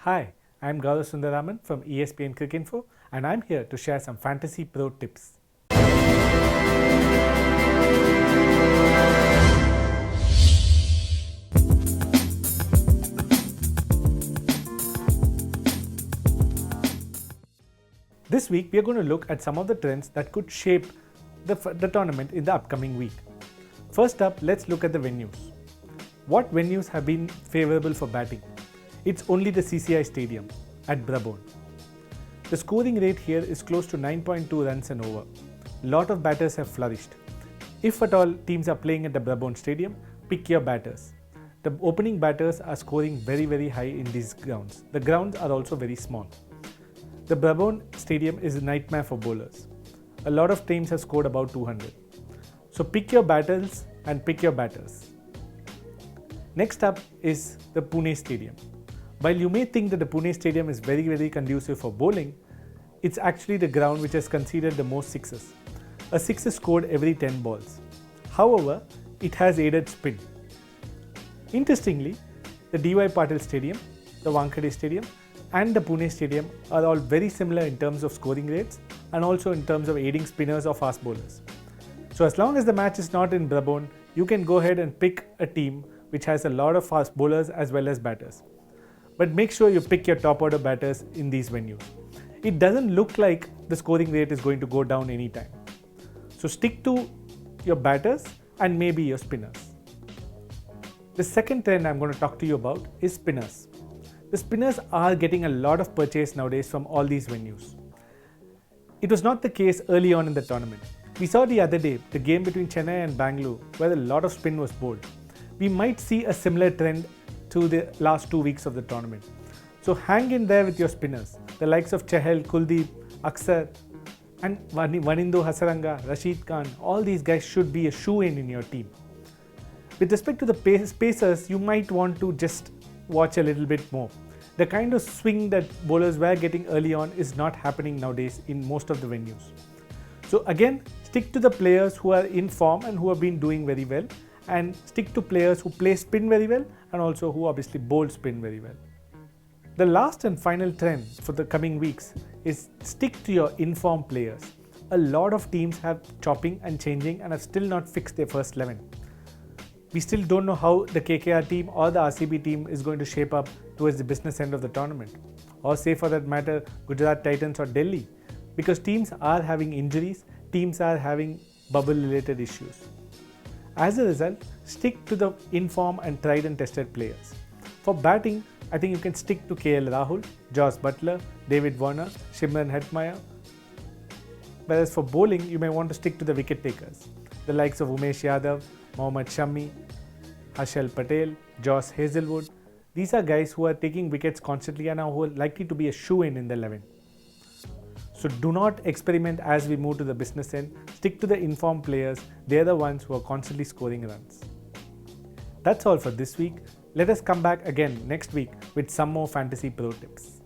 Hi, I'm Gaurav Sundararaman from ESPN Cricinfo, and I'm here to share some fantasy pro tips. This week, we are going to look at some of the trends that could shape the tournament in the upcoming week. First up, let's look at the venues. What venues have been favorable for batting? It's only the CCI Stadium at Brabant. The scoring rate here is close to 9.2 runs and over. A lot of batters have flourished. If at all teams are playing at the Brabant Stadium, pick your batters. The opening batters are scoring very high in these grounds. The grounds are also very small. The Brabant Stadium is a nightmare for bowlers. A lot of teams have scored about 200. So pick your battles and pick your batters. Next up is the Pune Stadium. While you may think that the Pune Stadium is very conducive for bowling, it's actually the ground which has conceded the most sixes. A six is scored every 10 balls. However, it has aided spin. Interestingly, the DY Patil Stadium, the Wankhede Stadium and the Pune Stadium are all very similar in terms of scoring rates and also in terms of aiding spinners or fast bowlers. So as long as the match is not in Brabant, you can go ahead and pick a team which has a lot of fast bowlers as well as batters. But make sure you pick your top order batters in these venues. It doesn't look like the scoring rate is going to go down anytime. So stick to your batters and maybe your spinners. The second trend I'm going to talk to you about is spinners. The spinners are getting a lot of purchase nowadays from all these venues. It was not the case early on in the tournament. We saw the other day the game between Chennai and Bangalore where a lot of spin was bowled. We might see a similar trend to the last 2 weeks of the tournament. So hang in there with your spinners, the likes of Chahal, Kuldeep, Aksar and Vanindu Hasaranga, Rashid Khan, all these guys should be a shoe-in your team. With respect to the pacers, you might want to just watch a little bit more. The kind of swing that bowlers were getting early on is not happening nowadays in most of the venues. So again, stick to the players who are in form and who have been doing very well, and stick to players who play spin very well and also who obviously bowl spin very well. The last and final trend for the coming weeks is stick to your informed players. A lot of teams have chopping and changing and have still not fixed their first 11. We still don't know how the KKR team or the RCB team is going to shape up towards the business end of the tournament, or say for that matter Gujarat Titans or Delhi, because teams are having injuries, teams are having bubble related issues. As a result, stick to the informed and tried and tested players. For batting, I think you can stick to KL Rahul, Josh Butler, David Warner, Shimron Hetmyer. Whereas for bowling, you may want to stick to the wicket takers, the likes of Umesh Yadav, Mohammad Shami, Harshal Patel, Josh Hazelwood. These are guys who are taking wickets constantly and are likely to be a shoe-in the 11. So do not experiment as we move to the business end. Stick to the informed players. They are the ones who are constantly scoring runs. That's all for this week. Let us come back again next week with some more fantasy pro tips.